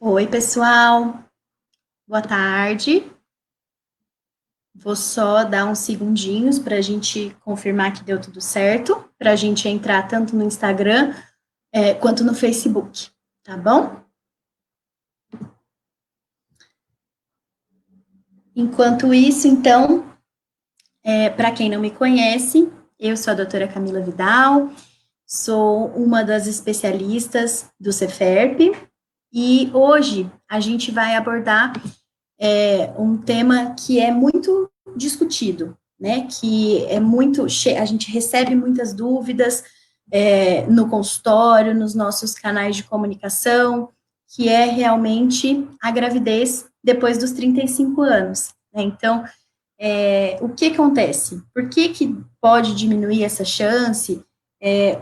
Oi, pessoal. Boa tarde. Vou só dar uns segundinhos para a gente confirmar que deu tudo certo, para a gente entrar tanto no Instagram, quanto no Facebook, tá bom? Enquanto isso, então, para quem não me conhece, eu sou a doutora Camila Vidal, sou uma das especialistas do Ceferp, e hoje a gente vai abordar um tema que é muito discutido, né? Que é muito, a gente recebe muitas dúvidas no consultório, nos nossos canais de comunicação, que é realmente a gravidez depois dos 35 anos. Né? Então, o que acontece? Por que pode diminuir essa chance?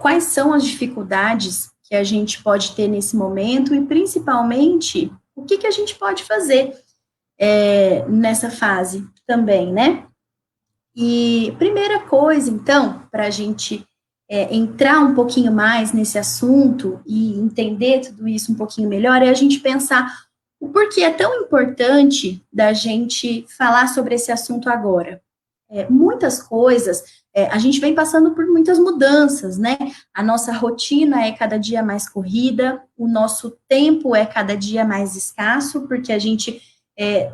Quais são as dificuldades que a gente pode ter nesse momento e, principalmente, o que a gente pode fazer nessa fase também, né? E primeira coisa, então, para a gente entrar um pouquinho mais nesse assunto e entender tudo isso um pouquinho melhor, é a gente pensar o porquê é tão importante da gente falar sobre esse assunto agora. Muitas coisas, a gente vem passando por muitas mudanças, né? A nossa rotina é cada dia mais corrida, o nosso tempo é cada dia mais escasso, porque a gente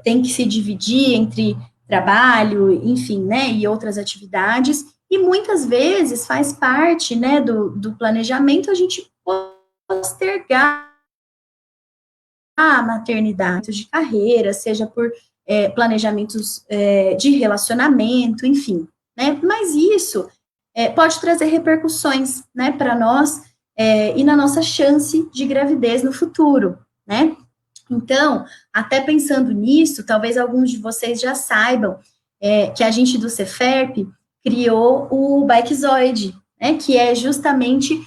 tem que se dividir entre trabalho, enfim, né, e outras atividades, e muitas vezes faz parte, né, do planejamento a gente postergar a maternidade de carreira, seja por planejamentos de relacionamento, enfim, né, mas isso pode trazer repercussões, né, para nós e na nossa chance de gravidez no futuro, né, então, até pensando nisso, talvez alguns de vocês já saibam que a gente do Ceferp criou o Bikezoide, né, que é justamente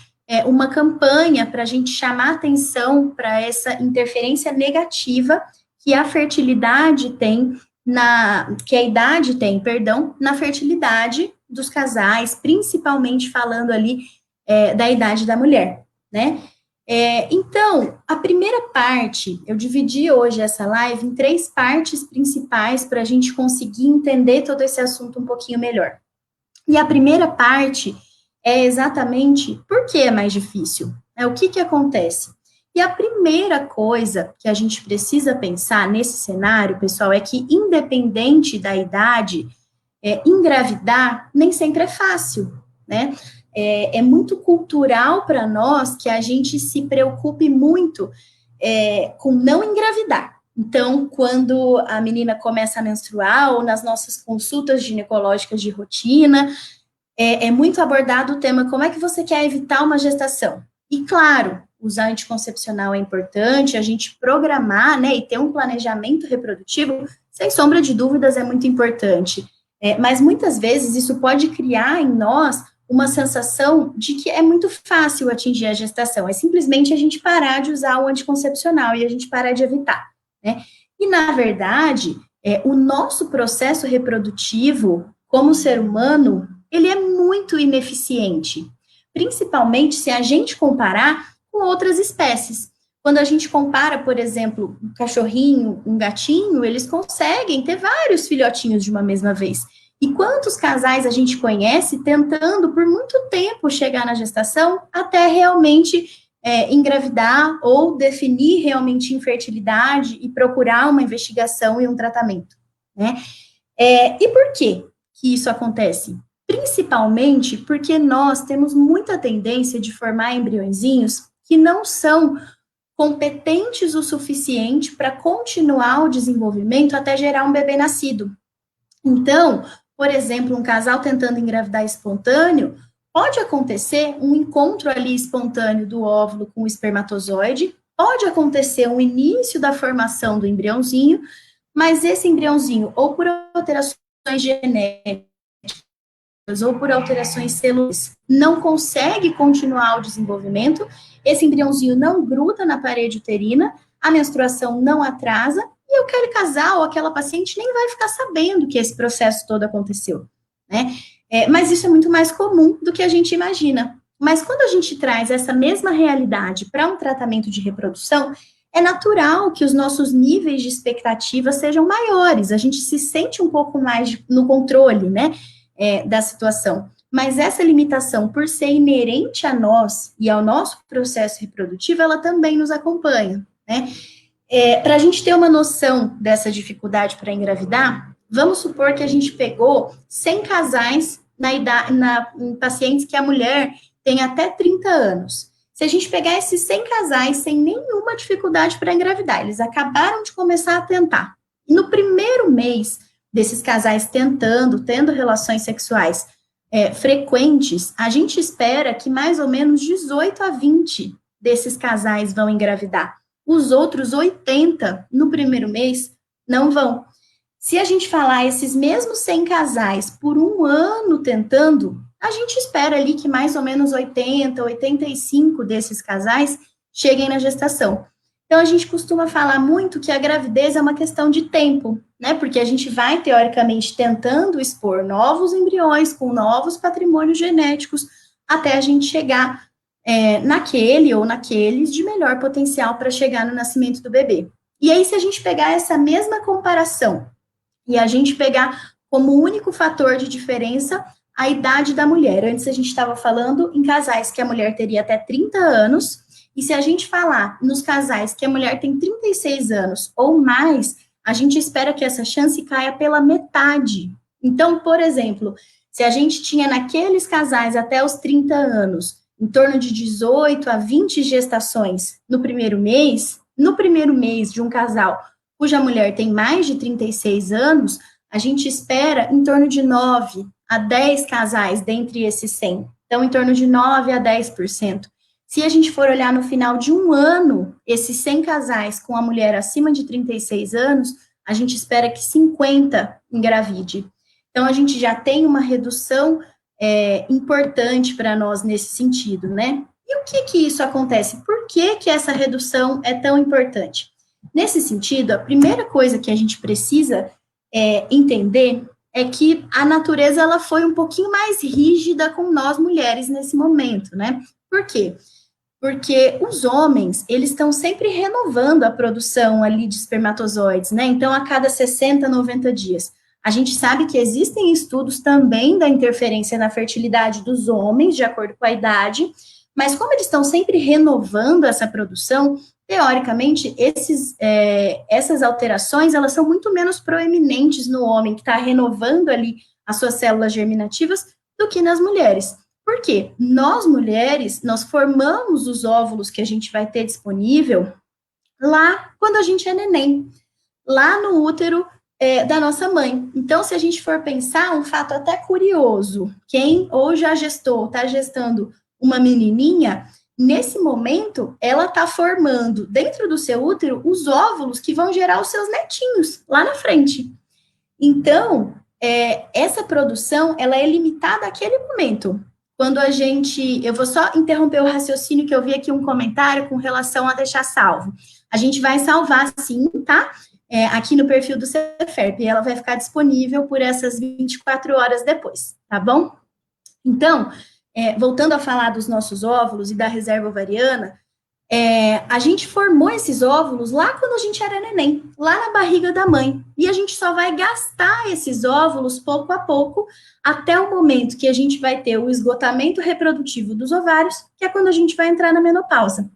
uma campanha para a gente chamar atenção para essa interferência negativa que a fertilidade tem que a idade tem, perdão, na fertilidade dos casais, principalmente falando ali da idade da mulher, né? Então, a primeira parte, eu dividi hoje essa live em 3 partes principais para a gente conseguir entender todo esse assunto um pouquinho melhor. E a primeira parte é exatamente por que é mais difícil, né? O que acontece? E a primeira coisa que a gente precisa pensar nesse cenário, pessoal, é que independente da idade, engravidar nem sempre é fácil, né? É muito cultural para nós que a gente se preocupe muito com não engravidar. Então, quando a menina começa a menstruar, ou nas nossas consultas ginecológicas de rotina, é muito abordado o tema como é que você quer evitar uma gestação. E, claro, usar anticoncepcional é importante, a gente programar, né, e ter um planejamento reprodutivo, sem sombra de dúvidas, é muito importante. Mas muitas vezes isso pode criar em nós uma sensação de que é muito fácil atingir a gestação, é simplesmente a gente parar de usar o anticoncepcional e a gente parar de evitar, né? E, na verdade, o nosso processo reprodutivo, como ser humano, ele é muito ineficiente, principalmente se a gente comparar com outras espécies. Quando a gente compara, por exemplo, um cachorrinho, um gatinho, eles conseguem ter vários filhotinhos de uma mesma vez. E quantos casais a gente conhece tentando por muito tempo chegar na gestação até realmente engravidar ou definir realmente infertilidade e procurar uma investigação e um tratamento, né? E por que isso acontece? Principalmente porque nós temos muita tendência de formar embriõezinhos que não são competentes o suficiente para continuar o desenvolvimento até gerar um bebê nascido. Então, por exemplo, um casal tentando engravidar espontâneo, pode acontecer um encontro ali espontâneo do óvulo com o espermatozoide, pode acontecer um início da formação do embriãozinho, mas esse embriãozinho, ou por alterações genéticas, ou por alterações celulares, não consegue continuar o desenvolvimento, esse embriãozinho não gruda na parede uterina, a menstruação não atrasa, e aquele casal, aquela paciente nem vai ficar sabendo que esse processo todo aconteceu, né? Mas isso é muito mais comum do que a gente imagina. Mas quando a gente traz essa mesma realidade para um tratamento de reprodução, é natural que os nossos níveis de expectativa sejam maiores, a gente se sente um pouco mais no controle, né, da situação. Mas essa limitação, por ser inerente a nós e ao nosso processo reprodutivo, ela também nos acompanha, né? Para a gente ter uma noção dessa dificuldade para engravidar, vamos supor que a gente pegou 100 casais em pacientes que a mulher tem até 30 anos. Se a gente pegar esses 100 casais sem nenhuma dificuldade para engravidar, eles acabaram de começar a tentar. E no primeiro mês desses casais tendo relações sexuais frequentes, a gente espera que mais ou menos 18 a 20 desses casais vão engravidar. Os outros 80 no primeiro mês não vão. Se a gente falar esses mesmos 100 casais por um ano tentando, a gente espera ali que mais ou menos 80, 85 desses casais cheguem na gestação. Então, a gente costuma falar muito que a gravidez é uma questão de tempo, né? Porque a gente vai, teoricamente, tentando expor novos embriões com novos patrimônios genéticos até a gente chegar naquele ou naqueles de melhor potencial para chegar no nascimento do bebê. E aí, se a gente pegar essa mesma comparação e a gente pegar como único fator de diferença a idade da mulher. Antes a gente estava falando em casais que a mulher teria até 30 anos, e se a gente falar nos casais que a mulher tem 36 anos ou mais, a gente espera que essa chance caia pela metade. Então, por exemplo, se a gente tinha naqueles casais até os 30 anos, em torno de 18 a 20 gestações no primeiro mês de um casal cuja mulher tem mais de 36 anos, a gente espera em torno de 9 a 10 casais dentre esses 100. Então, em torno de 9 a 10%. Se a gente for olhar no final de um ano, esses 100 casais com a mulher acima de 36 anos, a gente espera que 50 engravide. Então, a gente já tem uma redução importante para nós nesse sentido, né? E o que isso acontece? Por que essa redução é tão importante? Nesse sentido, a primeira coisa que a gente precisa entender é que a natureza ela foi um pouquinho mais rígida com nós mulheres nesse momento, né? Por quê? Porque os homens, eles estão sempre renovando a produção ali de espermatozoides, né? Então, a cada 60, 90 dias. A gente sabe que existem estudos também da interferência na fertilidade dos homens, de acordo com a idade, mas como eles estão sempre renovando essa produção, teoricamente, essas alterações, elas são muito menos proeminentes no homem que está renovando ali as suas células germinativas do que nas mulheres. Por quê? Nós, mulheres, nós formamos os óvulos que a gente vai ter disponível lá quando a gente é neném, lá no útero da nossa mãe. Então, se a gente for pensar, um fato até curioso, quem ou já gestou, está gestando uma menininha, nesse momento, ela está formando dentro do seu útero os óvulos que vão gerar os seus netinhos lá na frente. Então, essa produção, ela é limitada àquele momento. Quando eu vou só interromper o raciocínio que eu vi aqui um comentário com relação a deixar salvo. A gente vai salvar sim, tá? Aqui no perfil do Ceferp, e ela vai ficar disponível por essas 24 horas depois, tá bom? Então, voltando a falar dos nossos óvulos e da reserva ovariana, a gente formou esses óvulos lá quando a gente era neném, lá na barriga da mãe, e a gente só vai gastar esses óvulos pouco a pouco, até o momento que a gente vai ter o esgotamento reprodutivo dos ovários, que é quando a gente vai entrar na menopausa.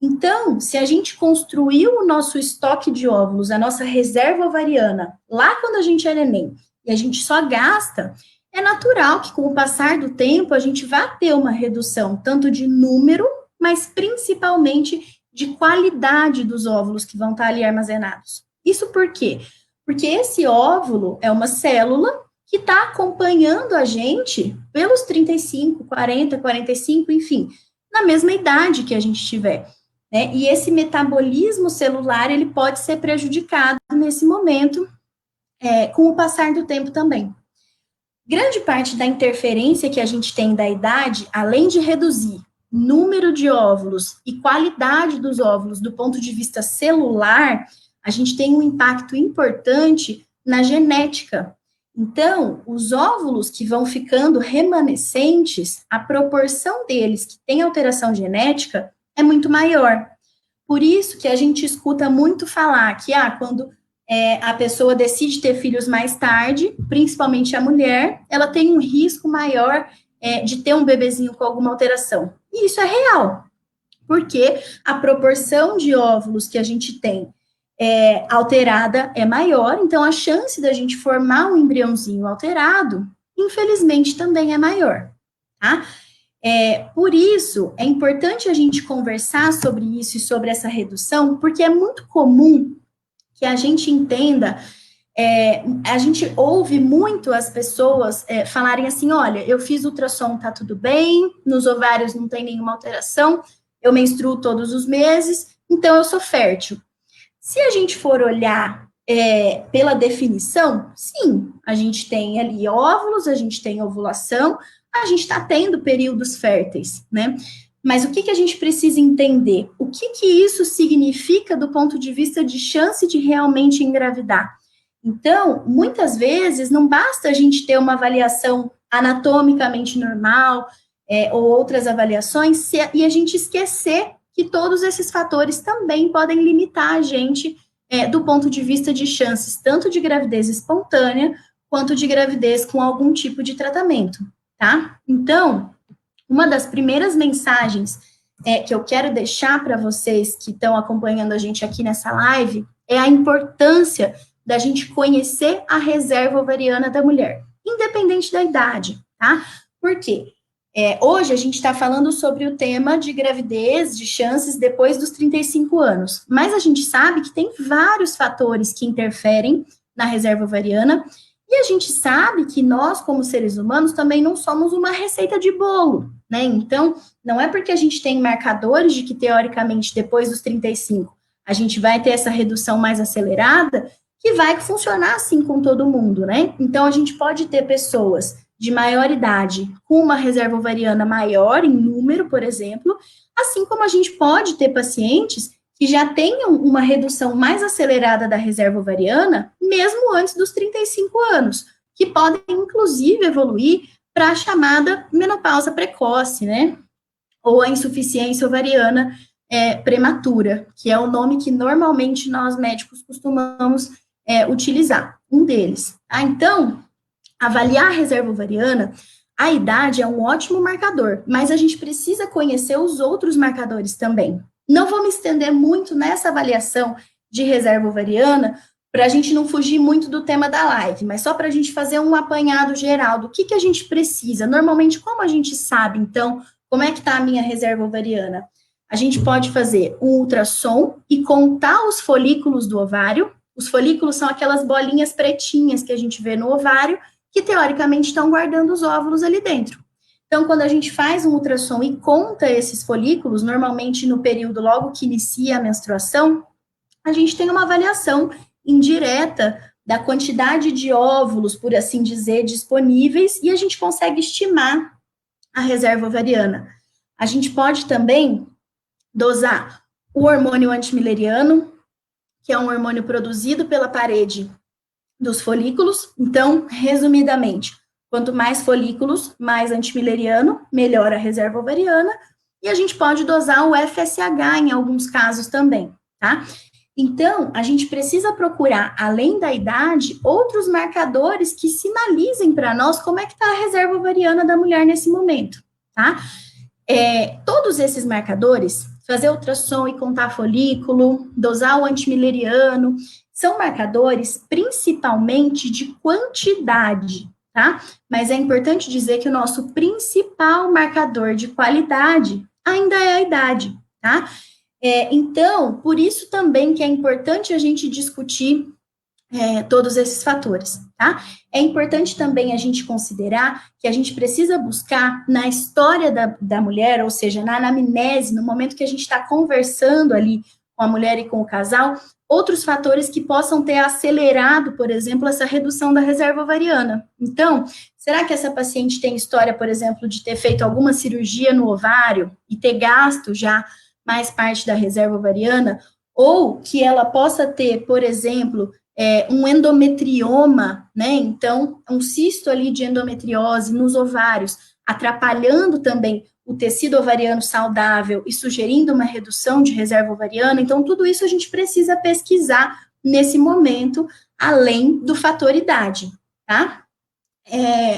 Então, se a gente construiu o nosso estoque de óvulos, a nossa reserva ovariana, lá quando a gente é neném, e a gente só gasta, é natural que com o passar do tempo a gente vá ter uma redução tanto de número, mas principalmente de qualidade dos óvulos que vão estar ali armazenados. Isso por quê? Porque esse óvulo é uma célula que está acompanhando a gente pelos 35, 40, 45, enfim, na mesma idade que a gente tiver. Né? E esse metabolismo celular, ele pode ser prejudicado nesse momento, com o passar do tempo também. Grande parte da interferência que a gente tem da idade, além de reduzir número de óvulos e qualidade dos óvulos do ponto de vista celular, a gente tem um impacto importante na genética. Então, os óvulos que vão ficando remanescentes, a proporção deles que tem alteração genética é muito maior. Por isso que a gente escuta muito falar que, quando a pessoa decide ter filhos mais tarde, principalmente a mulher, ela tem um risco maior de ter um bebezinho com alguma alteração. E isso é real, porque a proporção de óvulos que a gente tem alterada é maior, então a chance da gente formar um embriãozinho alterado, infelizmente, também é maior, tá? Por isso, é importante a gente conversar sobre isso e sobre essa redução, porque é muito comum que a gente entenda, a gente ouve muito as pessoas falarem assim, olha, eu fiz ultrassom, tá tudo bem, nos ovários não tem nenhuma alteração, eu menstruo todos os meses, então eu sou fértil. Se a gente for olhar pela definição, sim, a gente tem ali óvulos, a gente tem ovulação, a gente está tendo períodos férteis, né? Mas o que a gente precisa entender? O que isso significa do ponto de vista de chance de realmente engravidar? Então, muitas vezes, não basta a gente ter uma avaliação anatomicamente normal, ou outras avaliações, e a gente esquecer que todos esses fatores também podem limitar a gente do ponto de vista de chances, tanto de gravidez espontânea, quanto de gravidez com algum tipo de tratamento, tá? Então, uma das primeiras mensagens que eu quero deixar para vocês que estão acompanhando a gente aqui nessa live é a importância da gente conhecer a reserva ovariana da mulher, independente da idade, tá? Por quê? Hoje a gente está falando sobre o tema de gravidez, de chances depois dos 35 anos, mas a gente sabe que tem vários fatores que interferem na reserva ovariana, e a gente sabe que nós, como seres humanos, também não somos uma receita de bolo, né? Então, não é porque a gente tem marcadores de que, teoricamente, depois dos 35, a gente vai ter essa redução mais acelerada, que vai funcionar assim com todo mundo, né? Então, a gente pode ter pessoas de maior idade com uma reserva ovariana maior em número, por exemplo, assim como a gente pode ter pacientes que já tenham uma redução mais acelerada da reserva ovariana, mesmo antes dos 35 anos, que podem, inclusive, evoluir para a chamada menopausa precoce, né? Ou a insuficiência ovariana prematura, que é o nome que normalmente nós médicos costumamos utilizar, um deles. Então, avaliar a reserva ovariana, a idade é um ótimo marcador, mas a gente precisa conhecer os outros marcadores também. Não vou me estender muito nessa avaliação de reserva ovariana, para a gente não fugir muito do tema da live, mas só para a gente fazer um apanhado geral do que a gente precisa. Normalmente, como a gente sabe, então, como é que está a minha reserva ovariana? A gente pode fazer um ultrassom e contar os folículos do ovário. Os folículos são aquelas bolinhas pretinhas que a gente vê no ovário, que teoricamente estão guardando os óvulos ali dentro. Então, quando a gente faz um ultrassom e conta esses folículos, normalmente no período logo que inicia a menstruação, a gente tem uma avaliação indireta da quantidade de óvulos, por assim dizer, disponíveis, e a gente consegue estimar a reserva ovariana. A gente pode também dosar o hormônio antimileriano, que é um hormônio produzido pela parede dos folículos. Então, resumidamente, quanto mais folículos, mais antimileriano, melhor a reserva ovariana, e a gente pode dosar o FSH em alguns casos também, tá? Então, a gente precisa procurar, além da idade, outros marcadores que sinalizem para nós como é que está a reserva ovariana da mulher nesse momento, tá? Todos esses marcadores, fazer ultrassom e contar folículo, dosar o antimileriano, são marcadores principalmente de quantidade, tá? Mas é importante dizer que o nosso principal marcador de qualidade ainda é a idade, tá? Então, por isso também que é importante a gente discutir todos esses fatores, tá? É importante também a gente considerar que a gente precisa buscar na história da mulher, ou seja, na anamnese, no momento que a gente está conversando ali com a mulher e com o casal, outros fatores que possam ter acelerado, por exemplo, essa redução da reserva ovariana. Então, será que essa paciente tem história, por exemplo, de ter feito alguma cirurgia no ovário e ter gasto já mais parte da reserva ovariana? Ou que ela possa ter, por exemplo, um endometrioma, né? Então, um cisto ali de endometriose nos ovários, atrapalhando também o tecido ovariano saudável e sugerindo uma redução de reserva ovariana. Então, tudo isso a gente precisa pesquisar nesse momento, além do fator idade, tá?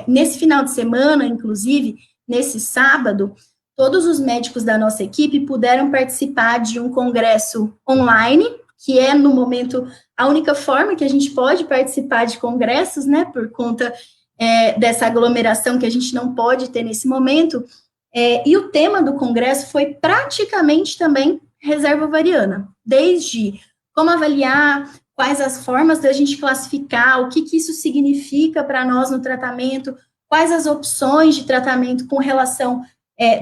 Nesse final de semana, inclusive, nesse sábado, todos os médicos da nossa equipe puderam participar de um congresso online, que é, no momento, a única forma que a gente pode participar de congressos, né, por conta dessa aglomeração que a gente não pode ter nesse momento, e o tema do congresso foi praticamente também reserva ovariana, desde como avaliar, quais as formas da gente classificar, o que isso significa para nós no tratamento, quais as opções de tratamento com relação,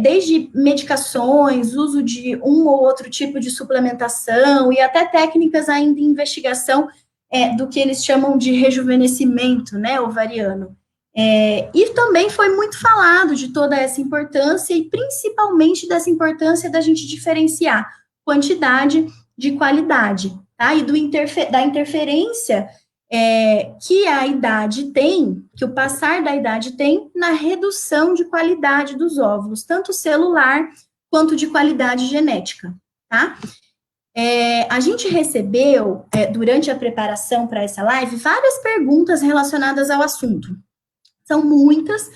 desde medicações, uso de um ou outro tipo de suplementação, e até técnicas ainda em investigação do que eles chamam de rejuvenescimento, né, ovariano. E também foi muito falado de toda essa importância, e principalmente dessa importância da gente diferenciar quantidade de qualidade, tá? E da interferência que a idade tem, que o passar da idade tem na redução de qualidade dos óvulos, tanto celular quanto de qualidade genética, tá? A gente recebeu, durante a preparação para essa live, várias perguntas relacionadas ao assunto. São muitas,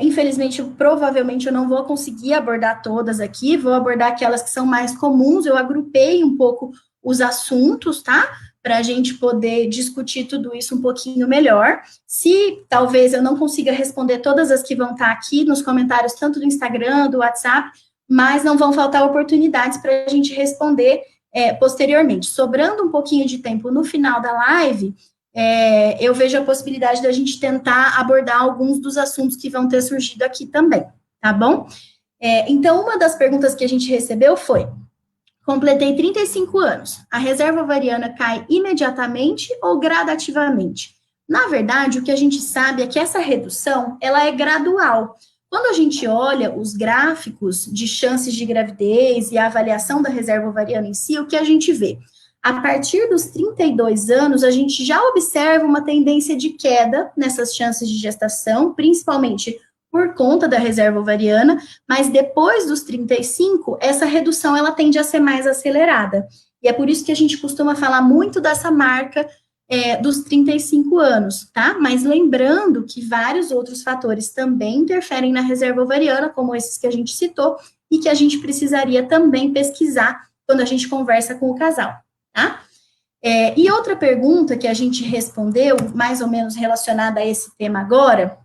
infelizmente, provavelmente eu não vou conseguir abordar todas aqui, vou abordar aquelas que são mais comuns, eu agrupei um pouco os assuntos, tá? Para a gente poder discutir tudo isso um pouquinho melhor. Se talvez eu não consiga responder todas as que vão estar aqui nos comentários, tanto do Instagram, do WhatsApp, mas não vão faltar oportunidades para a gente responder posteriormente. Sobrando um pouquinho de tempo no final da live, eu vejo a possibilidade da gente tentar abordar alguns dos assuntos que vão ter surgido aqui também, tá bom? Então, uma das perguntas que a gente recebeu foi: completei 35 anos, a reserva ovariana cai imediatamente ou gradativamente? Na verdade, o que a gente sabe é que essa redução, ela é gradual. Quando a gente olha os gráficos de chances de gravidez e a avaliação da reserva ovariana em si, o que a gente vê? A partir dos 32 anos, a gente já observa uma tendência de queda nessas chances de gestação, principalmente por conta da reserva ovariana, mas depois dos 35, essa redução ela tende a ser mais acelerada. E é por isso que a gente costuma falar muito dessa marca dos 35 anos, tá? Mas lembrando que vários outros fatores também interferem na reserva ovariana, como esses que a gente citou, e que a gente precisaria também pesquisar quando a gente conversa com o casal. Tá? E outra pergunta que a gente respondeu, mais ou menos relacionada a esse tema agora,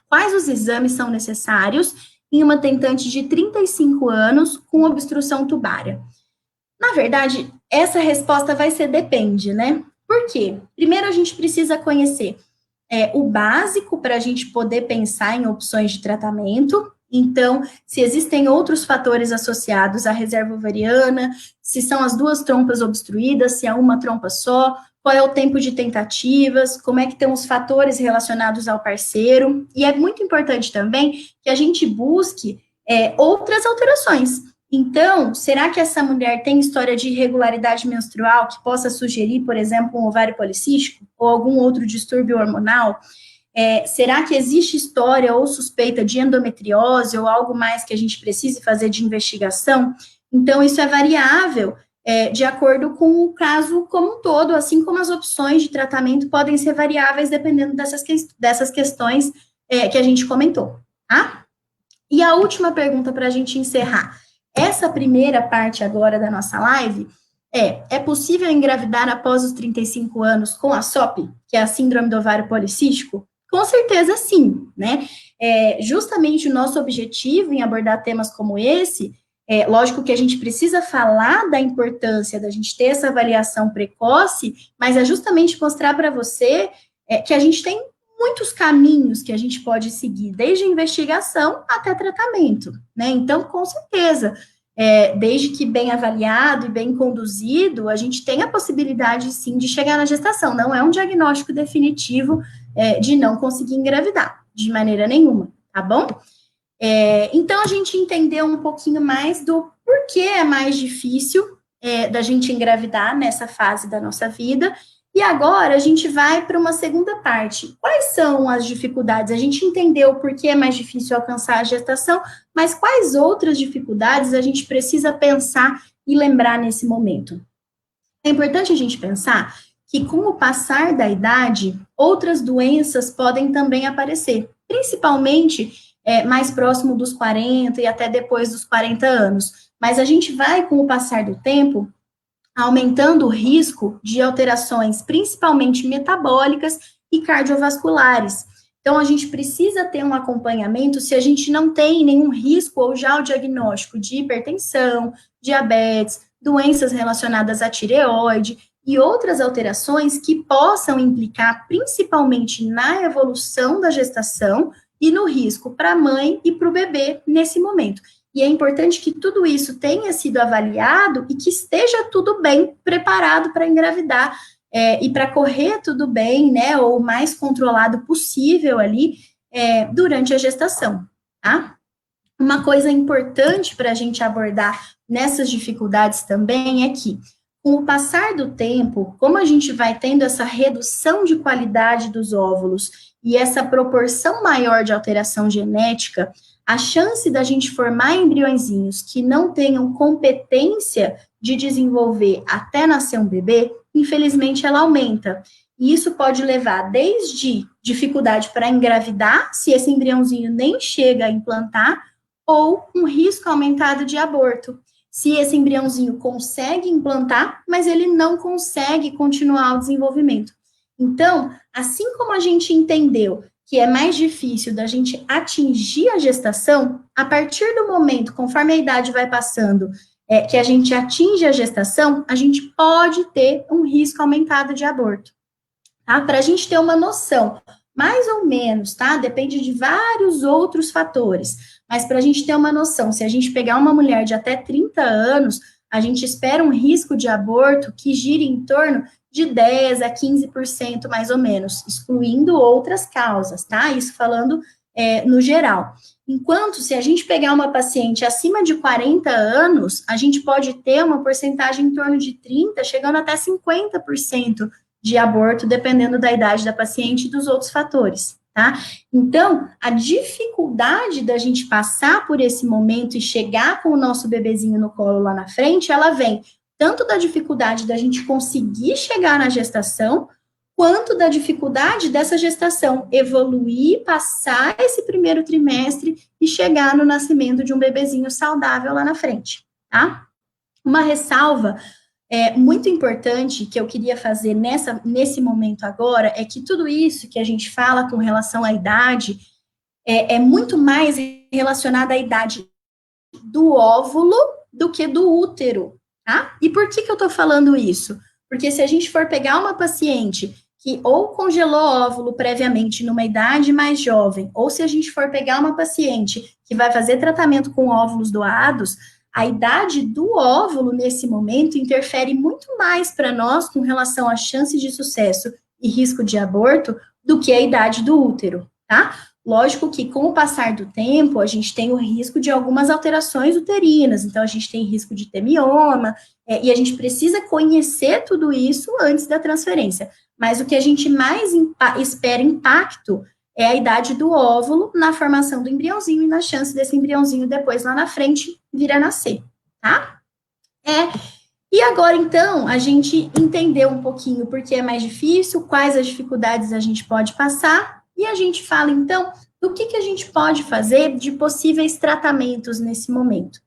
quais os exames são necessários em uma tentante de 35 anos com obstrução tubária? Na verdade, essa resposta vai ser depende, né? Por quê? Primeiro, a gente precisa conhecer o básico para a gente poder pensar em opções de tratamento. Então, se existem outros fatores associados à reserva ovariana, se são as duas trompas obstruídas, se é uma trompa só, qual é o tempo de tentativas, como é que estão os fatores relacionados ao parceiro, e é muito importante também que a gente busque outras alterações. Então, será que essa mulher tem história de irregularidade menstrual que possa sugerir, por exemplo, um ovário policístico ou algum outro distúrbio hormonal? Será que existe história ou suspeita de endometriose ou algo mais que a gente precise fazer de investigação? Então, isso é variável de acordo com o caso como um todo, assim como as opções de tratamento podem ser variáveis dependendo dessas questões que a gente comentou, tá? E a última pergunta para a gente encerrar. Essa primeira parte agora da nossa live é possível engravidar após os 35 anos com a SOP, que é a síndrome do ovário policístico? Com certeza sim, né? Justamente o nosso objetivo em abordar temas como esse, lógico que a gente precisa falar da importância da gente ter essa avaliação precoce, mas é justamente mostrar para você que a gente tem muitos caminhos que a gente pode seguir, desde investigação até tratamento, né? Então, com certeza, desde que bem avaliado e bem conduzido, a gente tem a possibilidade, sim, de chegar na gestação. Não é um diagnóstico definitivo de não conseguir engravidar, de maneira nenhuma, tá bom? Então, a gente entendeu um pouquinho mais do porquê é mais difícil da gente engravidar nessa fase da nossa vida, E agora a gente vai para uma segunda parte. Quais são as dificuldades? A gente entendeu por que é mais difícil alcançar a gestação, mas quais outras dificuldades a gente precisa pensar e lembrar nesse momento? É importante a gente pensar que, com o passar da idade, outras doenças podem também aparecer, principalmente mais próximo dos 40 e até depois dos 40 anos. Mas a gente vai, com o passar do tempo, aumentando o risco de alterações, principalmente metabólicas e cardiovasculares. Então, a gente precisa ter um acompanhamento se a gente não tem nenhum risco ou já o diagnóstico de hipertensão, diabetes, doenças relacionadas à tireoide e outras alterações que possam implicar principalmente na evolução da gestação e no risco para a mãe e para o bebê nesse momento. E é importante que tudo isso tenha sido avaliado e que esteja tudo bem preparado para engravidar e para correr tudo bem, né, ou o mais controlado possível ali durante a gestação, tá? Uma coisa importante para a gente abordar nessas dificuldades também é que, com o passar do tempo, como a gente vai tendo essa redução de qualidade dos óvulos e essa proporção maior de alteração genética, a chance da gente formar embriõezinhos que não tenham competência de desenvolver até nascer um bebê, infelizmente ela aumenta. E isso pode levar desde dificuldade para engravidar, se esse embriãozinho nem chega a implantar, ou um risco aumentado de aborto. Se esse embriãozinho consegue implantar, mas ele não consegue continuar o desenvolvimento. Então, assim como a gente entendeu que é mais difícil da gente atingir a gestação, a partir do momento, conforme a idade vai passando, que a gente atinge a gestação, a gente pode ter um risco aumentado de aborto. Tá? Para a gente ter uma noção, mais ou menos, tá? Depende de vários outros fatores, mas para a gente ter uma noção, se a gente pegar uma mulher de até 30 anos, a gente espera um risco de aborto que gire em torno de 10 a 15% mais ou menos, excluindo outras causas, tá? Isso falando no geral. Enquanto, se a gente pegar uma paciente acima de 40 anos, a gente pode ter uma porcentagem em torno de 30, chegando até 50% de aborto, dependendo da idade da paciente e dos outros fatores, tá? Então, a dificuldade da gente passar por esse momento e chegar com o nosso bebezinho no colo lá na frente, ela vem tanto da dificuldade da gente conseguir chegar na gestação, quanto da dificuldade dessa gestação evoluir, passar esse primeiro trimestre e chegar no nascimento de um bebezinho saudável lá na frente, tá? Uma ressalva muito importante que eu queria fazer nesse momento agora é que tudo isso que a gente fala com relação à idade é muito mais relacionado à idade do óvulo do que do útero, tá? E por que eu tô falando isso? Porque se a gente for pegar uma paciente que ou congelou óvulo previamente numa idade mais jovem, ou se a gente for pegar uma paciente que vai fazer tratamento com óvulos doados, a idade do óvulo nesse momento interfere muito mais para nós com relação às chances de sucesso e risco de aborto do que a idade do útero, tá? Lógico que com o passar do tempo, a gente tem o risco de algumas alterações uterinas, então a gente tem risco de ter mioma, e a gente precisa conhecer tudo isso antes da transferência. Mas o que a gente mais espera impacto é a idade do óvulo na formação do embriãozinho e na chance desse embriãozinho depois lá na frente vir a nascer, tá? E agora, então, a gente entendeu um pouquinho por que é mais difícil, quais as dificuldades a gente pode passar, e a gente fala, então, do que a gente pode fazer de possíveis tratamentos nesse momento.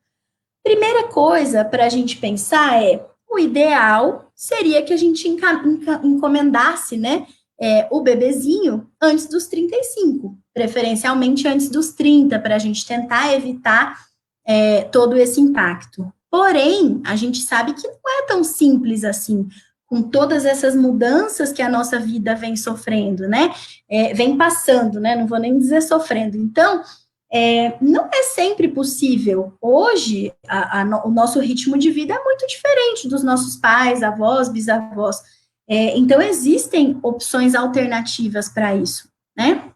Primeira coisa para a gente pensar o ideal seria que a gente encomendasse, né, o bebezinho antes dos 35, preferencialmente antes dos 30, para a gente tentar evitar todo esse impacto. Porém, a gente sabe que não é tão simples assim, com todas essas mudanças que a nossa vida vem sofrendo, né? Vem passando, né? Não vou nem dizer sofrendo. Então, não é sempre possível. Hoje, o nosso ritmo de vida é muito diferente dos nossos pais, avós, bisavós. Então, existem opções alternativas para isso, né?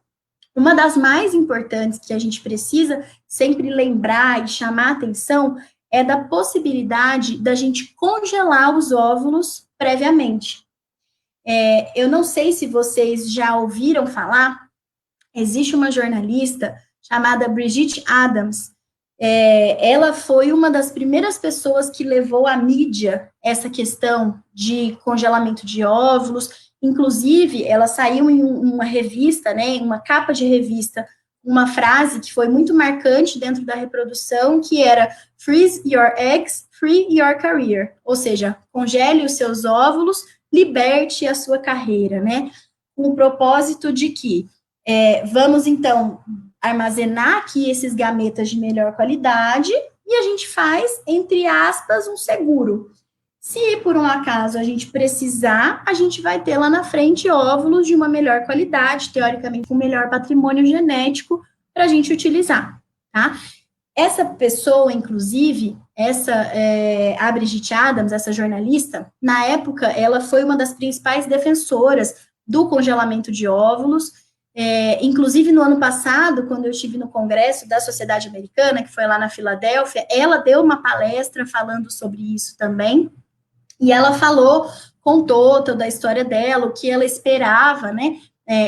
Uma das mais importantes que a gente precisa sempre lembrar e chamar a atenção é da possibilidade da gente congelar os óvulos previamente. Eu não sei se vocês já ouviram falar, existe uma jornalista chamada Brigitte Adams. Ela foi uma das primeiras pessoas que levou à mídia essa questão de congelamento de óvulos. Inclusive, ela saiu em uma revista, né, em uma capa de revista, uma frase que foi muito marcante dentro da reprodução, que era "Freeze your eggs, free your career", ou seja, congele os seus óvulos, liberte a sua carreira, né? Com o propósito de que vamos, então, armazenar aqui esses gametas de melhor qualidade e a gente faz, entre aspas, um seguro. Se por um acaso a gente precisar, a gente vai ter lá na frente óvulos de uma melhor qualidade, teoricamente com melhor patrimônio genético para a gente utilizar, tá? Essa pessoa, inclusive, a Brigitte Adams, essa jornalista, na época, ela foi uma das principais defensoras do congelamento de óvulos. Inclusive, no ano passado, quando eu estive no congresso da Sociedade Americana, que foi lá na Filadélfia, ela deu uma palestra falando sobre isso também, e ela contou toda a história dela, o que ela esperava, né,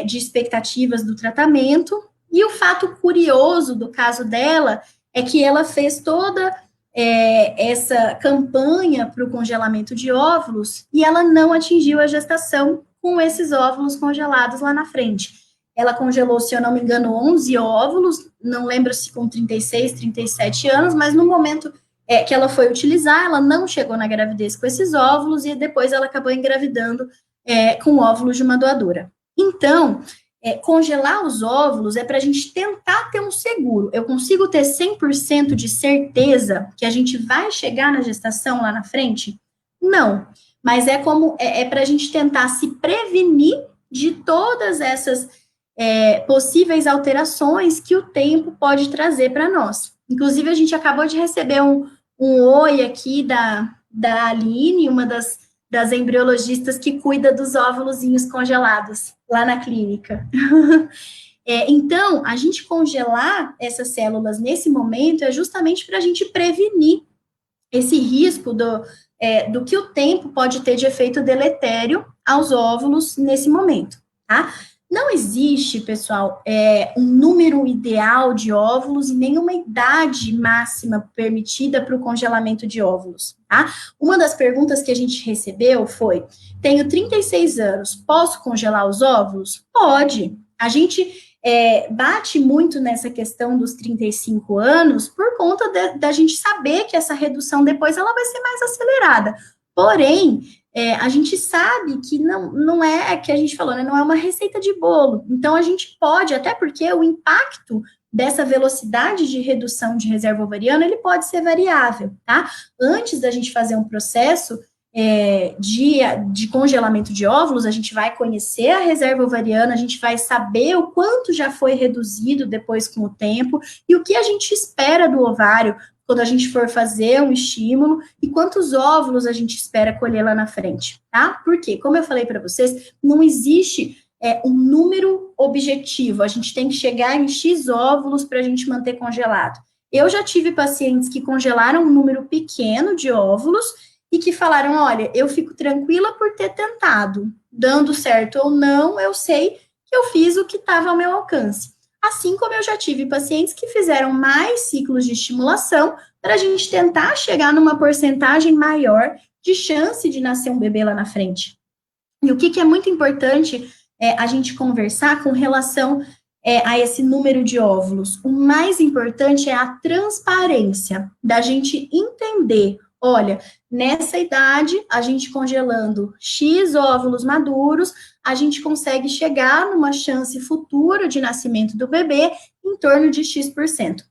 de expectativas do tratamento, e o fato curioso do caso dela é que ela fez toda essa campanha para o congelamento de óvulos, e ela não atingiu a gestação com esses óvulos congelados lá na frente. Ela congelou, se eu não me engano, 11 óvulos, não lembro se com 36, 37 anos, mas no momento que ela foi utilizar, ela não chegou na gravidez com esses óvulos, e depois ela acabou engravidando com óvulos de uma doadora. Então, congelar os óvulos é para a gente tentar ter um seguro. Eu consigo ter 100% de certeza que a gente vai chegar na gestação lá na frente? Não, mas é para a gente tentar se prevenir de todas essas possíveis alterações que o tempo pode trazer para nós. Inclusive, a gente acabou de receber um oi aqui da Aline, uma das embriologistas que cuida dos óvulozinhos congelados lá na clínica. Então, a gente congelar essas células nesse momento é justamente para a gente prevenir esse risco do que o tempo pode ter de efeito deletério aos óvulos nesse momento, tá? Não existe, pessoal, um número ideal de óvulos e nenhuma idade máxima permitida para o congelamento de óvulos, tá? Uma das perguntas que a gente recebeu foi: tenho 36 anos, posso congelar os óvulos? Pode. A gente bate muito nessa questão dos 35 anos por conta da gente saber que essa redução depois ela vai ser mais acelerada. Porém, a gente sabe que não é que a gente falou, né, não é uma receita de bolo. Então, a gente pode, até porque o impacto dessa velocidade de redução de reserva ovariana, ele pode ser variável, tá? Antes da gente fazer um processo de congelamento de óvulos, a gente vai conhecer a reserva ovariana, a gente vai saber o quanto já foi reduzido depois com o tempo e o que a gente espera do ovário quando a gente for fazer um estímulo e quantos óvulos a gente espera colher lá na frente, tá? Porque, como eu falei para vocês, não existe um número objetivo, a gente tem que chegar em X óvulos para a gente manter congelado. Eu já tive pacientes que congelaram um número pequeno de óvulos e que falaram: olha, eu fico tranquila por ter tentado, dando certo ou não, eu sei que eu fiz o que estava ao meu alcance. Assim como eu já tive pacientes que fizeram mais ciclos de estimulação para a gente tentar chegar numa porcentagem maior de chance de nascer um bebê lá na frente. E o que é muito importante a gente conversar com relação a esse número de óvulos? O mais importante é a transparência, da gente entender: olha, nessa idade, a gente congelando X óvulos maduros, a gente consegue chegar numa chance futura de nascimento do bebê em torno de X%.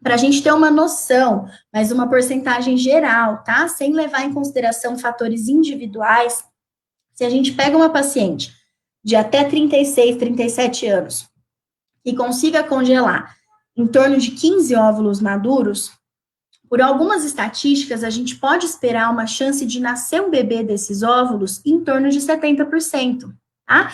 Para a gente ter uma noção, mas uma porcentagem geral, tá? Sem levar em consideração fatores individuais. Se a gente pega uma paciente de até 36, 37 anos e consiga congelar em torno de 15 óvulos maduros, por algumas estatísticas, a gente pode esperar uma chance de nascer um bebê desses óvulos em torno de 70%, tá?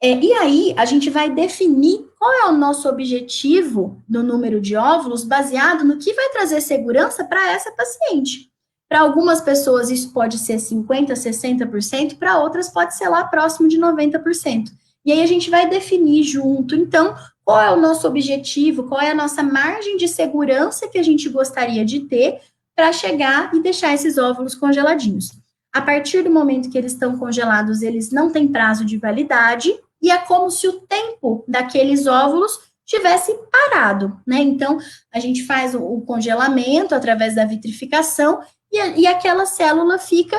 E aí, a gente vai definir qual é o nosso objetivo do número de óvulos baseado no que vai trazer segurança para essa paciente. Para algumas pessoas isso pode ser 50%, 60%, para outras pode ser lá próximo de 90%. E aí a gente vai definir junto, então, qual é o nosso objetivo, qual é a nossa margem de segurança que a gente gostaria de ter para chegar e deixar esses óvulos congeladinhos. A partir do momento que eles estão congelados, eles não têm prazo de validade, e é como se o tempo daqueles óvulos tivesse parado, né? Então, a gente faz o congelamento através da vitrificação e aquela célula fica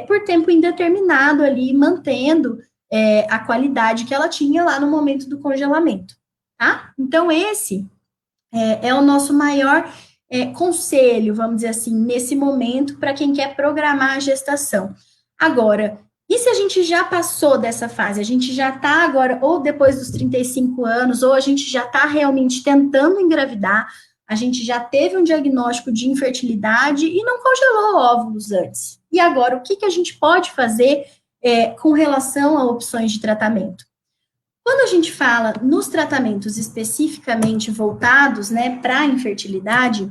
por tempo indeterminado ali, mantendo a qualidade que ela tinha lá no momento do congelamento, tá? Então, esse é o nosso maior conselho, vamos dizer assim, nesse momento, para quem quer programar a gestação. Agora, e se a gente já passou dessa fase? A gente já está agora, ou depois dos 35 anos, ou a gente já está realmente tentando engravidar, a gente já teve um diagnóstico de infertilidade e não congelou óvulos antes. E agora, o que a gente pode fazer com relação a opções de tratamento? Quando a gente fala nos tratamentos especificamente voltados, né, para a infertilidade,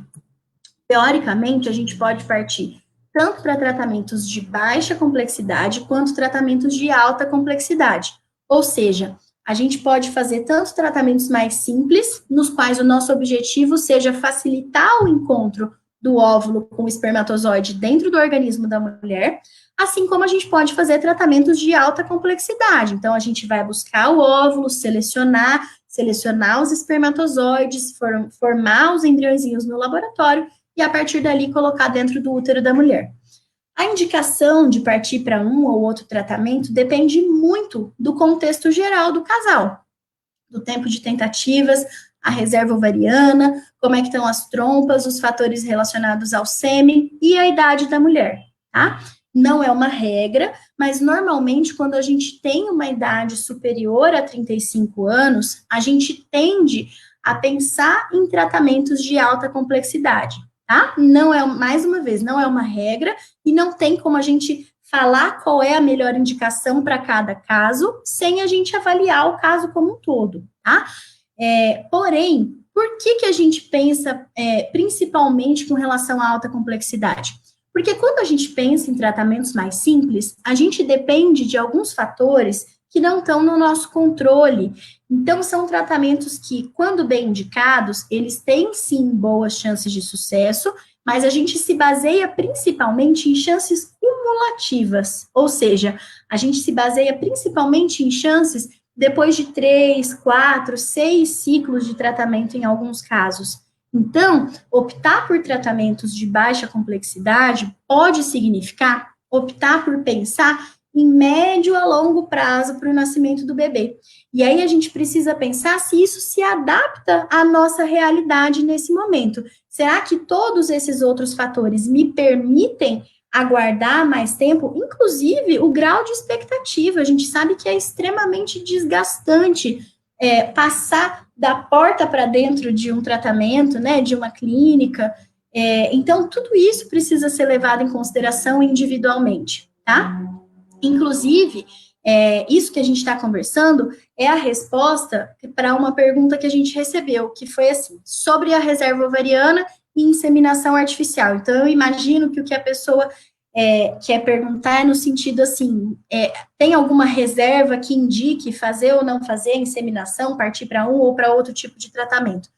teoricamente, a gente pode partir tanto para tratamentos de baixa complexidade, quanto tratamentos de alta complexidade. Ou seja, a gente pode fazer tanto tratamentos mais simples, nos quais o nosso objetivo seja facilitar o encontro do óvulo com o espermatozoide dentro do organismo da mulher, assim como a gente pode fazer tratamentos de alta complexidade. Então, a gente vai buscar o óvulo, selecionar os espermatozoides, formar os embriõezinhos no laboratório e, a partir dali, colocar dentro do útero da mulher. A indicação de partir para um ou outro tratamento depende muito do contexto geral do casal, do tempo de tentativas, a reserva ovariana, como é que estão as trompas, os fatores relacionados ao sêmen e a idade da mulher, tá? Não é uma regra, mas normalmente quando a gente tem uma idade superior a 35 anos, a gente tende a pensar em tratamentos de alta complexidade, tá? Não é, mais uma vez, não é uma regra e não tem como a gente falar qual é a melhor indicação para cada caso, sem a gente avaliar o caso como um todo, tá? Porém, por que a gente pensa principalmente com relação à alta complexidade? Porque quando a gente pensa em tratamentos mais simples, a gente depende de alguns fatores que não estão no nosso controle. Então, são tratamentos que, quando bem indicados, eles têm sim boas chances de sucesso, mas a gente se baseia principalmente em chances cumulativas, ou seja, a gente se baseia principalmente em chances depois de 3, 4, 6 ciclos de tratamento em alguns casos. Então, optar por tratamentos de baixa complexidade pode significar optar por pensar em médio a longo prazo para o nascimento do bebê. E aí a gente precisa pensar se isso se adapta à nossa realidade nesse momento. Será que todos esses outros fatores me permitem aguardar mais tempo? Inclusive, o grau de expectativa. A gente sabe que é extremamente desgastante passar da porta para dentro de um tratamento, né, de uma clínica. Então, tudo isso precisa ser levado em consideração individualmente, tá? Inclusive, isso que a gente está conversando é a resposta para uma pergunta que a gente recebeu, que foi assim, sobre a reserva ovariana e inseminação artificial. Então, eu imagino que o que a pessoa quer perguntar é no sentido assim, tem alguma reserva que indique fazer ou não fazer a inseminação, partir para um ou para outro tipo de tratamento?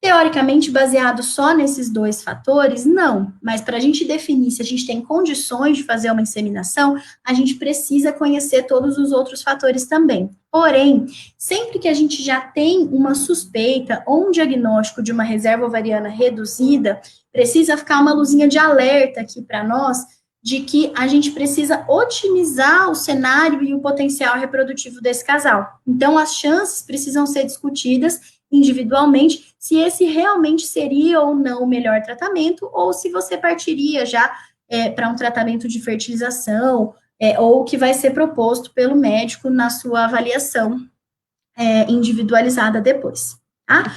Teoricamente, baseado só nesses dois fatores, não. Mas para a gente definir se a gente tem condições de fazer uma inseminação, a gente precisa conhecer todos os outros fatores também. Porém, sempre que a gente já tem uma suspeita ou um diagnóstico de uma reserva ovariana reduzida, precisa ficar uma luzinha de alerta aqui para nós, de que a gente precisa otimizar o cenário e o potencial reprodutivo desse casal. Então, as chances precisam ser discutidas individualmente, se esse realmente seria ou não o melhor tratamento, ou se você partiria já para um tratamento de fertilização, ou o que vai ser proposto pelo médico na sua avaliação individualizada depois, tá?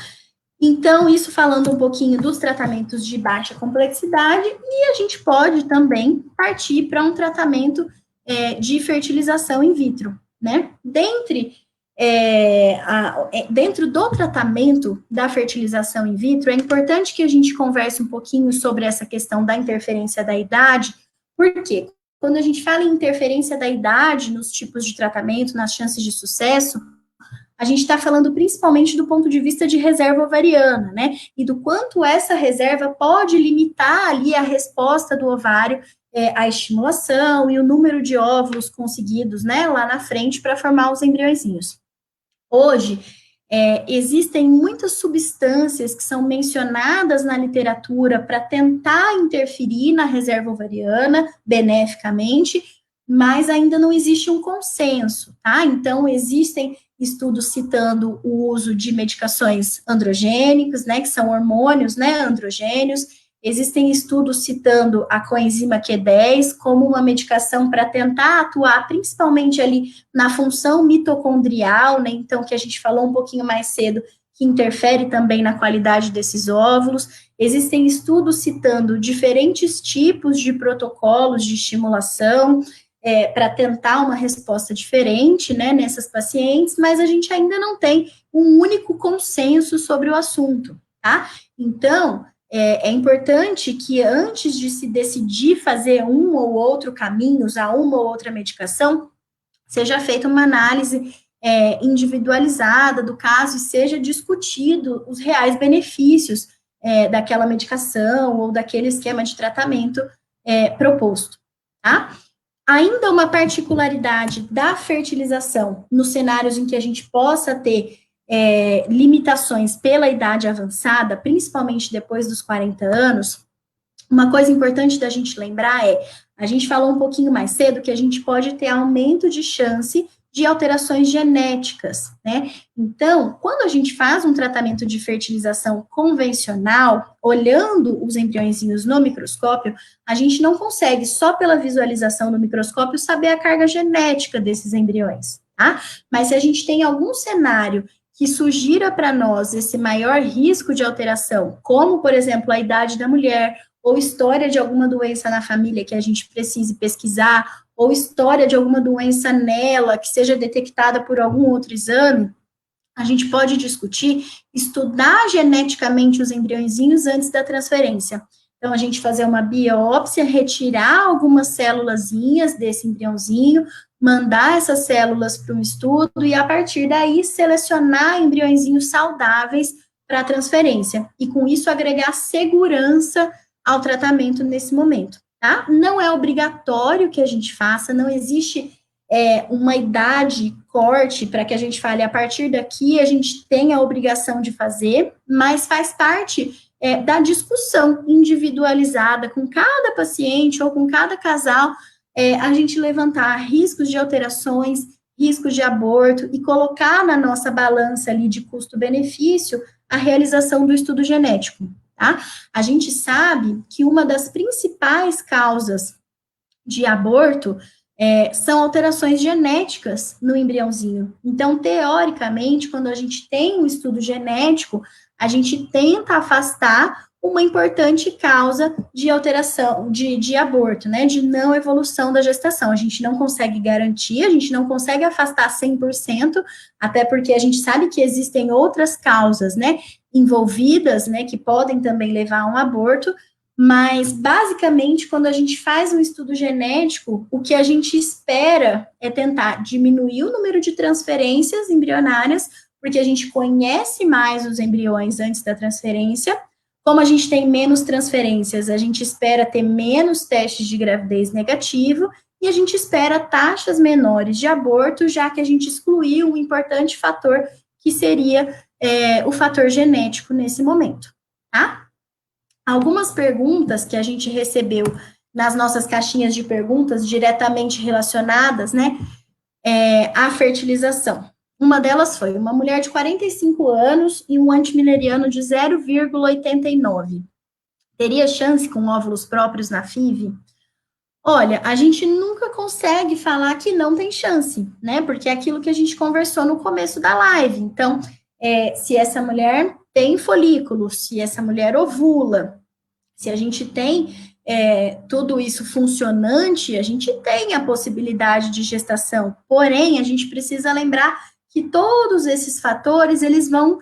Então, isso falando um pouquinho dos tratamentos de baixa complexidade, e a gente pode também partir para um tratamento de fertilização in vitro, né? Dentre dentro do tratamento da fertilização in vitro, é importante que a gente converse um pouquinho sobre essa questão da interferência da idade, porque quando a gente fala em interferência da idade nos tipos de tratamento, nas chances de sucesso, a gente está falando principalmente do ponto de vista de reserva ovariana, né? E do quanto essa reserva pode limitar ali a resposta do ovário à estimulação e o número de óvulos conseguidos, né, lá na frente para formar os embriõezinhos. Hoje, existem muitas substâncias que são mencionadas na literatura para tentar interferir na reserva ovariana beneficamente, mas ainda não existe um consenso, tá? Então, existem estudos citando o uso de medicações androgênicas, né, que são hormônios, né, androgênios. Existem estudos citando a coenzima Q10 como uma medicação para tentar atuar principalmente ali na função mitocondrial, né, então, que a gente falou um pouquinho mais cedo, que interfere também na qualidade desses óvulos. Existem estudos citando diferentes tipos de protocolos de estimulação, para tentar uma resposta diferente, né, nessas pacientes, mas a gente ainda não tem um único consenso sobre o assunto, tá? Então, é importante que antes de se decidir fazer um ou outro caminho, usar uma ou outra medicação, seja feita uma análise individualizada do caso e seja discutido os reais benefícios daquela medicação ou daquele esquema de tratamento proposto, tá? Ainda uma particularidade da fertilização nos cenários em que a gente possa ter limitações pela idade avançada, principalmente depois dos 40 anos, uma coisa importante da gente lembrar a gente falou um pouquinho mais cedo que a gente pode ter aumento de chance de alterações genéticas, né? Então, quando a gente faz um tratamento de fertilização convencional, olhando os embriõezinhos no microscópio, a gente não consegue, só pela visualização no microscópio, saber a carga genética desses embriões, tá? Mas se a gente tem algum cenário que sugira para nós esse maior risco de alteração, como, por exemplo, a idade da mulher, ou história de alguma doença na família que a gente precise pesquisar, ou história de alguma doença nela que seja detectada por algum outro exame, a gente pode discutir, estudar geneticamente os embriõezinhos antes da transferência. Então, a gente fazer uma biópsia, retirar algumas célulazinhas desse embriãozinho, mandar essas células para um estudo e, a partir daí, selecionar embriõezinhos saudáveis para a transferência. E, com isso, agregar segurança ao tratamento nesse momento, tá? Não é obrigatório que a gente faça, não existe uma idade corte para que a gente fale, a partir daqui a gente tem a obrigação de fazer, mas faz parte da discussão individualizada com cada paciente ou com cada casal, a gente levantar riscos de alterações, riscos de aborto e colocar na nossa balança ali de custo-benefício a realização do estudo genético. Tá? A gente sabe que uma das principais causas de aborto são alterações genéticas no embriãozinho. Então, teoricamente, quando a gente tem um estudo genético, a gente tenta afastar uma importante causa de alteração, de aborto, né, de não evolução da gestação. A gente não consegue garantir, a gente não consegue afastar 100%, até porque a gente sabe que existem outras causas, né, envolvidas, né, que podem também levar a um aborto, mas, basicamente, quando a gente faz um estudo genético, o que a gente espera é tentar diminuir o número de transferências embrionárias, porque a gente conhece mais os embriões antes da transferência. Como a gente tem menos transferências, a gente espera ter menos testes de gravidez negativo e a gente espera taxas menores de aborto, já que a gente excluiu um importante fator, que seria o fator genético nesse momento, tá? Algumas perguntas que a gente recebeu nas nossas caixinhas de perguntas diretamente relacionadas, né, à fertilização. Uma delas foi uma mulher de 45 anos e um antimileriano de 0,89. Teria chance com óvulos próprios na FIV? Olha, a gente nunca consegue falar que não tem chance, né? Porque é aquilo que a gente conversou no começo da live. Então, se essa mulher tem folículo, se essa mulher ovula, se a gente tem tudo isso funcionante, a gente tem a possibilidade de gestação. Porém, a gente precisa lembrar que todos esses fatores, eles vão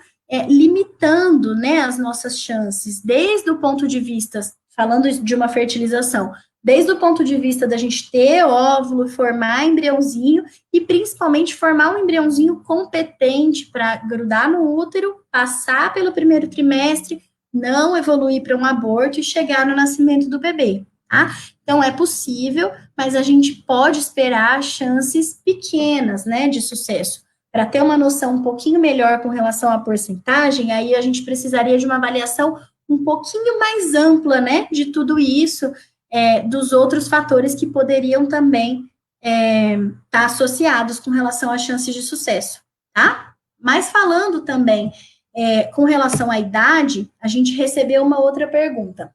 limitando, né, as nossas chances, desde o ponto de vista, falando de uma fertilização, desde o ponto de vista da gente ter óvulo, formar embriãozinho e principalmente formar um embriãozinho competente para grudar no útero, passar pelo primeiro trimestre, não evoluir para um aborto e chegar no nascimento do bebê, tá? Então, é possível, mas a gente pode esperar chances pequenas, né, de sucesso. Para ter uma noção um pouquinho melhor com relação à porcentagem, aí a gente precisaria de uma avaliação um pouquinho mais ampla, né, de tudo isso, dos outros fatores que poderiam também estar associados com relação às chances de sucesso, tá? Mas falando também com relação à idade, a gente recebeu uma outra pergunta.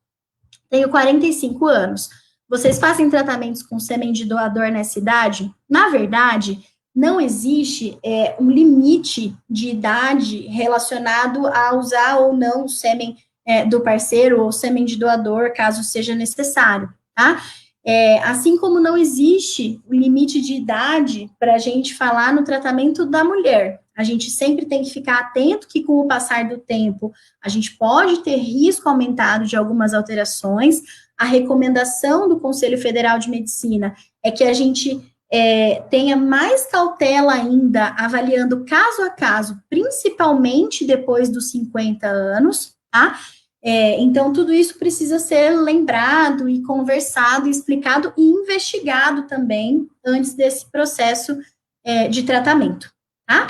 Tenho 45 anos. Vocês fazem tratamentos com sêmen de doador nessa idade? Na verdade, não existe um limite de idade relacionado a usar ou não o sêmen do parceiro ou sêmen de doador, caso seja necessário, tá? Assim como não existe o limite de idade para a gente falar no tratamento da mulher. A gente sempre tem que ficar atento que, com o passar do tempo, a gente pode ter risco aumentado de algumas alterações. A recomendação do Conselho Federal de Medicina é que a gente tenha mais cautela ainda, avaliando caso a caso, principalmente depois dos 50 anos, tá? Então, tudo isso precisa ser lembrado e conversado, explicado e investigado também antes desse processo de tratamento, tá?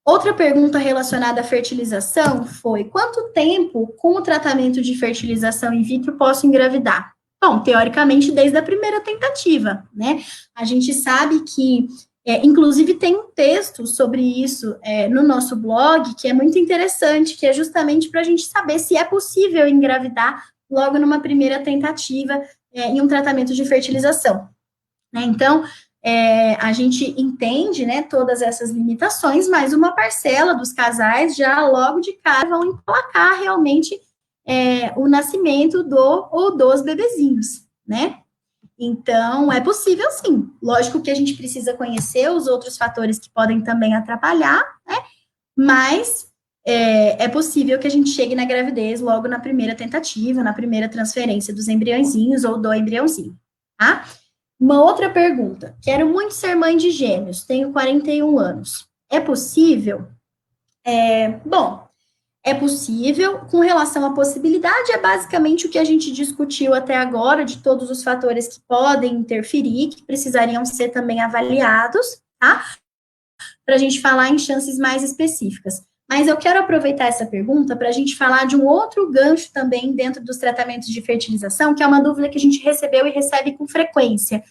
Outra pergunta relacionada à fertilização foi: quanto tempo com o tratamento de fertilização in vitro posso engravidar? Bom, teoricamente, desde a primeira tentativa, né? A gente sabe que, inclusive, tem um texto sobre isso no nosso blog, que é muito interessante, que é justamente para a gente saber se é possível engravidar logo numa primeira tentativa em um tratamento de fertilização, né? Então, a gente entende, né, todas essas limitações, mas uma parcela dos casais já logo de cara vão emplacar realmente o nascimento do ou dos bebezinhos, né? Então, é possível sim. Lógico que a gente precisa conhecer os outros fatores que podem também atrapalhar, né? Mas é possível que a gente chegue na gravidez logo na primeira tentativa, na primeira transferência dos embriõezinhos ou do embriãozinho, tá? Uma outra pergunta. Quero muito ser mãe de gêmeos, tenho 41 anos. É possível? Bom, é possível. Com relação à possibilidade, é basicamente o que a gente discutiu até agora, de todos os fatores que podem interferir, que precisariam ser também avaliados, tá? Para a gente falar em chances mais específicas. Mas eu quero aproveitar essa pergunta para a gente falar de um outro gancho também dentro dos tratamentos de fertilização, que é uma dúvida que a gente recebeu e recebe com frequência,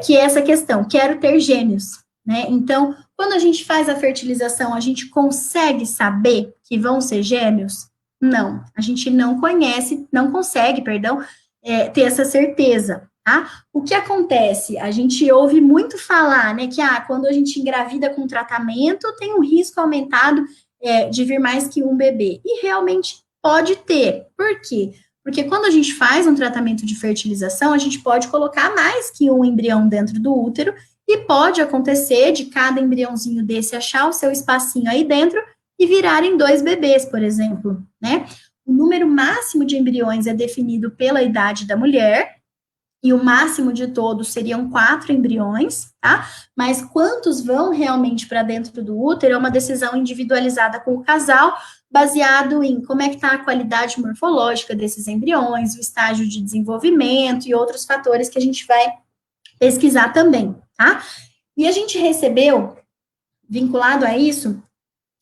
que é essa questão: quero ter gêmeos, né? Então, quando a gente faz a fertilização, a gente consegue saber que vão ser gêmeos? Não, a gente não consegue, ter essa certeza, tá? O que acontece? A gente ouve muito falar, né, que quando a gente engravida com tratamento, tem um risco aumentado de vir mais que um bebê. E realmente pode ter. Por quê? Porque quando a gente faz um tratamento de fertilização, a gente pode colocar mais que um embrião dentro do útero, e pode acontecer de cada embriãozinho desse achar o seu espacinho aí dentro e virarem 2 bebês, por exemplo, né? O número máximo de embriões é definido pela idade da mulher, e o máximo de todos seriam 4 embriões, tá? Mas quantos vão realmente para dentro do útero é uma decisão individualizada com o casal, baseado em como é que está a qualidade morfológica desses embriões, o estágio de desenvolvimento e outros fatores que a gente vai pesquisar também, tá? E a gente recebeu, vinculado a isso,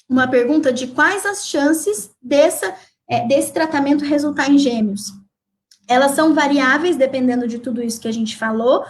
uma pergunta de quais as chances desse tratamento resultar em gêmeos. Elas são variáveis, dependendo de tudo isso que a gente falou,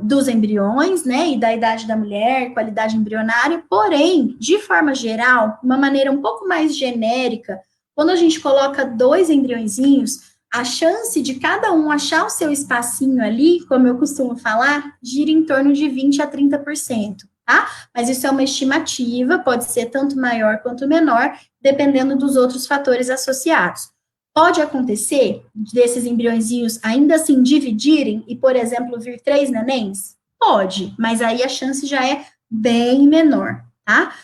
dos embriões, né, e da idade da mulher, qualidade embrionária, porém, de forma geral, uma maneira um pouco mais genérica, quando a gente coloca 2 embriõezinhos, a chance de cada um achar o seu espacinho ali, como eu costumo falar, gira em torno de 20% a 30%, tá? Mas isso é uma estimativa, pode ser tanto maior quanto menor, dependendo dos outros fatores associados. Pode acontecer desses embriõezinhos ainda assim dividirem e, por exemplo, vir 3 nenéns? Pode, mas aí a chance já é bem menor, tá?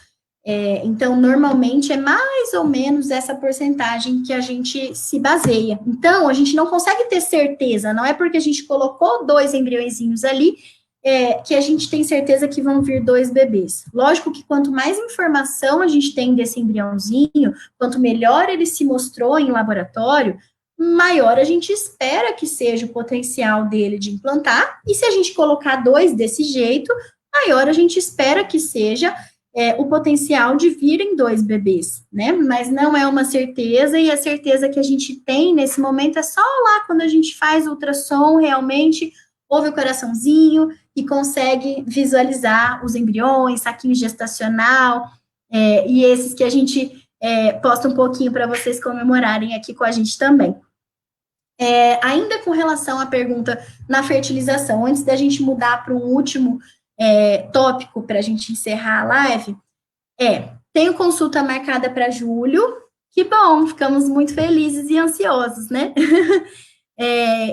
Então, normalmente é mais ou menos essa porcentagem que a gente se baseia. Então, a gente não consegue ter certeza, não é porque a gente colocou 2 embriõezinhos ali, que a gente tem certeza que vão vir 2 bebês. Lógico que quanto mais informação a gente tem desse embriãozinho, quanto melhor ele se mostrou em laboratório, maior a gente espera que seja o potencial dele de implantar, e se a gente colocar 2 desse jeito, maior a gente espera que seja o potencial de virem 2 bebês, né? Mas não é uma certeza, e a certeza que a gente tem nesse momento é só lá quando a gente faz o ultrassom, realmente ouve o coraçãozinho e consegue visualizar os embriões, saquinho gestacional, e esses que a gente posta um pouquinho para vocês comemorarem aqui com a gente também. Ainda com relação à pergunta na fertilização, antes da gente mudar para um último tópico para a gente encerrar a live, tenho consulta marcada para julho, que bom, ficamos muito felizes e ansiosos, né?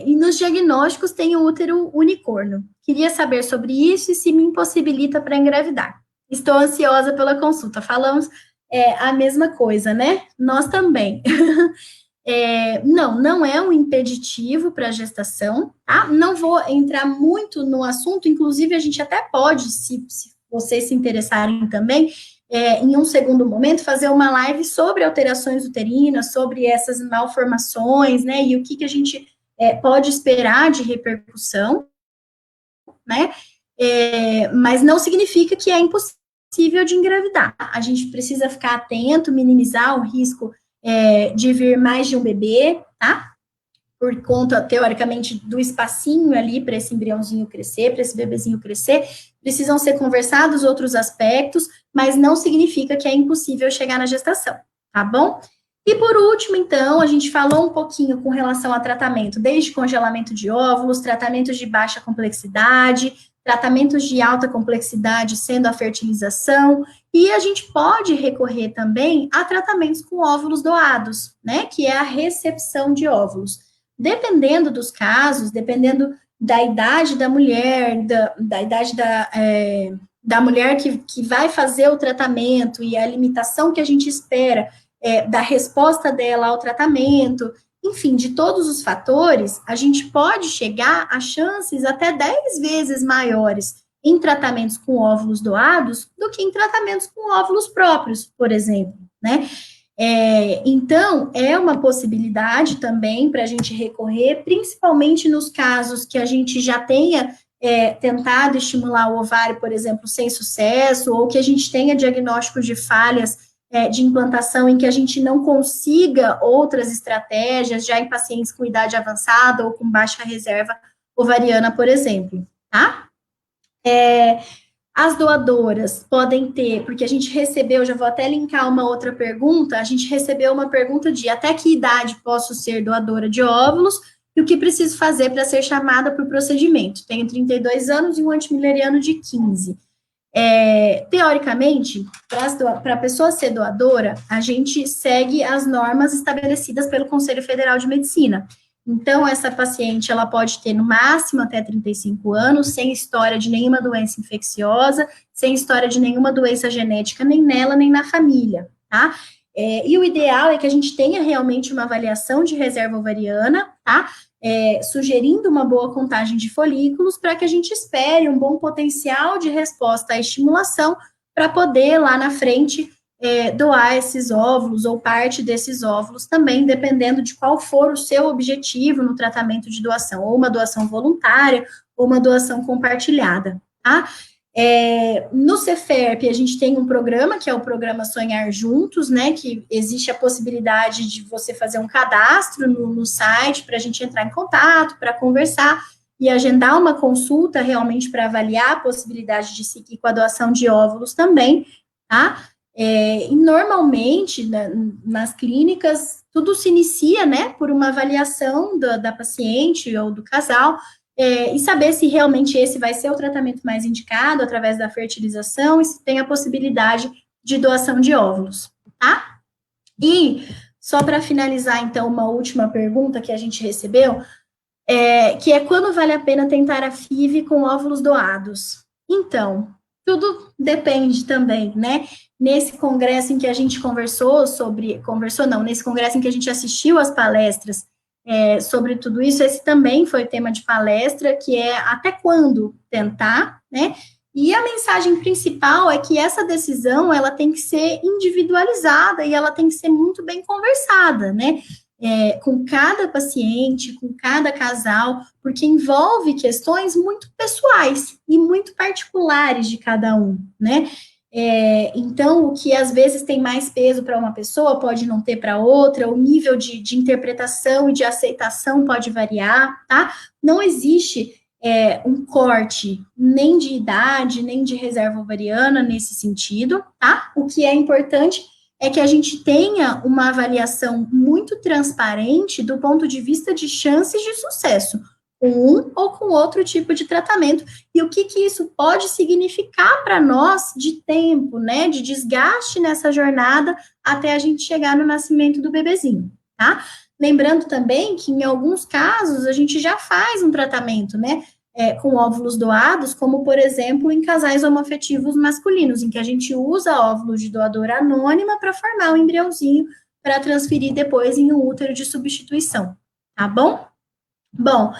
E nos diagnósticos tem o útero unicórnio. Queria saber sobre isso e se me impossibilita para engravidar. Estou ansiosa pela consulta. Falamos a mesma coisa, né? Nós também. Não é um impeditivo para a gestação, tá? Não vou entrar muito no assunto, inclusive a gente até pode, se vocês se interessarem também, em um segundo momento, fazer uma live sobre alterações uterinas, sobre essas malformações, né, e o que a gente pode esperar de repercussão, né, mas não significa que é impossível de engravidar. A gente precisa ficar atento, minimizar o risco de vir mais de um bebê, tá? Por conta, teoricamente, do espacinho ali para esse embriãozinho crescer, para esse bebezinho crescer, precisam ser conversados outros aspectos, mas não significa que é impossível chegar na gestação, tá bom? E por último, então, a gente falou um pouquinho com relação a tratamento, desde congelamento de óvulos, tratamentos de baixa complexidade, tratamentos de alta complexidade, sendo a fertilização, e a gente pode recorrer também a tratamentos com óvulos doados, né, que é a recepção de óvulos. Dependendo dos casos, dependendo da idade da mulher, da idade da mulher que vai fazer o tratamento e a limitação que a gente espera da resposta dela ao tratamento, enfim, de todos os fatores, a gente pode chegar a chances até 10 vezes maiores em tratamentos com óvulos doados do que em tratamentos com óvulos próprios, por exemplo, né? Então, é uma possibilidade também para a gente recorrer, principalmente nos casos que a gente já tenha tentado estimular o ovário, por exemplo, sem sucesso, ou que a gente tenha diagnóstico de falhas de implantação em que a gente não consiga outras estratégias, já em pacientes com idade avançada ou com baixa reserva ovariana, por exemplo, tá? As doadoras podem ter, porque a gente recebeu, já vou até linkar uma outra pergunta, a gente recebeu uma pergunta de até que idade posso ser doadora de óvulos e o que preciso fazer para ser chamada para o procedimento. Tenho 32 anos e um antimileriano de 15. Teoricamente, para a pessoa ser doadora, a gente segue as normas estabelecidas pelo Conselho Federal de Medicina. Então, essa paciente, ela pode ter no máximo até 35 anos, sem história de nenhuma doença infecciosa, sem história de nenhuma doença genética, nem nela, nem na família, tá? E o ideal é que a gente tenha realmente uma avaliação de reserva ovariana, tá? Sugerindo uma boa contagem de folículos para que a gente espere um bom potencial de resposta à estimulação para poder, lá na frente, doar esses óvulos ou parte desses óvulos também, dependendo de qual for o seu objetivo no tratamento de doação, ou uma doação voluntária, ou uma doação compartilhada, tá? No Ceferp, a gente tem um programa, que é o programa Sonhar Juntos, né, que existe a possibilidade de você fazer um cadastro no site para a gente entrar em contato, para conversar e agendar uma consulta realmente para avaliar a possibilidade de seguir com a doação de óvulos também, tá? E normalmente, nas clínicas, tudo se inicia, né, por uma avaliação da paciente ou do casal, e saber se realmente esse vai ser o tratamento mais indicado através da fertilização e se tem a possibilidade de doação de óvulos, tá? E, só para finalizar, então, uma última pergunta que a gente recebeu, que é quando vale a pena tentar a FIV com óvulos doados? Então, tudo depende também, né? Nesse congresso em que a gente nesse congresso em que a gente assistiu às palestras sobre tudo isso, esse também foi tema de palestra, que é até quando tentar, né? E a mensagem principal é que essa decisão, ela tem que ser individualizada e ela tem que ser muito bem conversada, né? Com cada paciente, com cada casal, porque envolve questões muito pessoais e muito particulares de cada um, né? Então, o que às vezes tem mais peso para uma pessoa pode não ter para outra, o nível de interpretação e de aceitação pode variar, tá? Não existe um corte nem de idade, nem de reserva ovariana nesse sentido, tá? O que é importante é que a gente tenha uma avaliação muito transparente do ponto de vista de chances de sucesso, com um ou com outro tipo de tratamento, e o que isso pode significar para nós de tempo, né, de desgaste nessa jornada até a gente chegar no nascimento do bebezinho, tá? Lembrando também que em alguns casos a gente já faz um tratamento, né, com óvulos doados, como, por exemplo, em casais homoafetivos masculinos, em que a gente usa óvulos de doadora anônima para formar um embriãozinho para transferir depois em um útero de substituição, tá bom? Bom,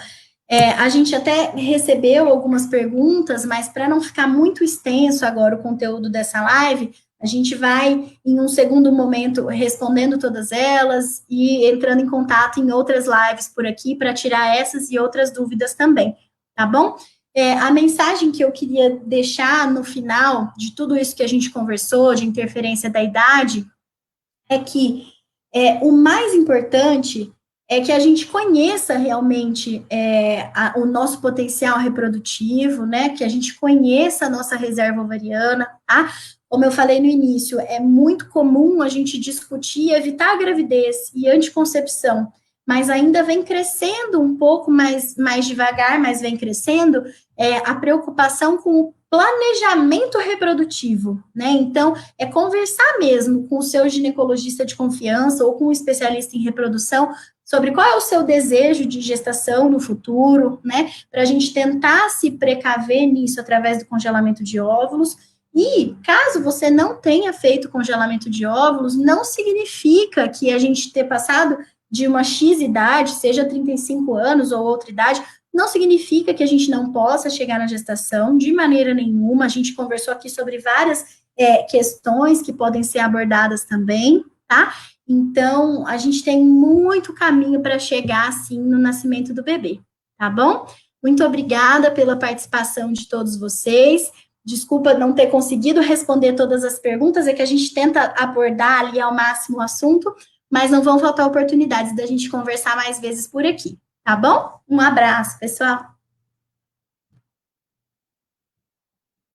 a gente até recebeu algumas perguntas, mas para não ficar muito extenso agora o conteúdo dessa live, a gente vai, em um segundo momento, respondendo todas elas e entrando em contato em outras lives por aqui para tirar essas e outras dúvidas também, tá bom? A mensagem que eu queria deixar no final de tudo isso que a gente conversou, de interferência da idade, é que o mais importante é que a gente conheça realmente o nosso potencial reprodutivo, né? Que a gente conheça a nossa reserva ovariana, tá? Como eu falei no início, é muito comum a gente discutir evitar a gravidez e anticoncepção, mas ainda vem crescendo um pouco mais devagar, mas vem crescendo a preocupação com o planejamento reprodutivo, né? Então, é conversar mesmo com o seu ginecologista de confiança ou com um especialista em reprodução sobre qual é o seu desejo de gestação no futuro, né? Para a gente tentar se precaver nisso através do congelamento de óvulos. E caso você não tenha feito congelamento de óvulos, não significa que a gente ter passado de uma X idade, seja 35 anos ou outra idade, não significa que a gente não possa chegar na gestação, de maneira nenhuma. A gente conversou aqui sobre várias questões que podem ser abordadas também, tá? Então, a gente tem muito caminho para chegar, assim, no nascimento do bebê, tá bom? Muito obrigada pela participação de todos vocês. Desculpa não ter conseguido responder todas as perguntas, é que a gente tenta abordar ali ao máximo o assunto, mas não vão faltar oportunidades da gente conversar mais vezes por aqui, tá bom? Um abraço, pessoal.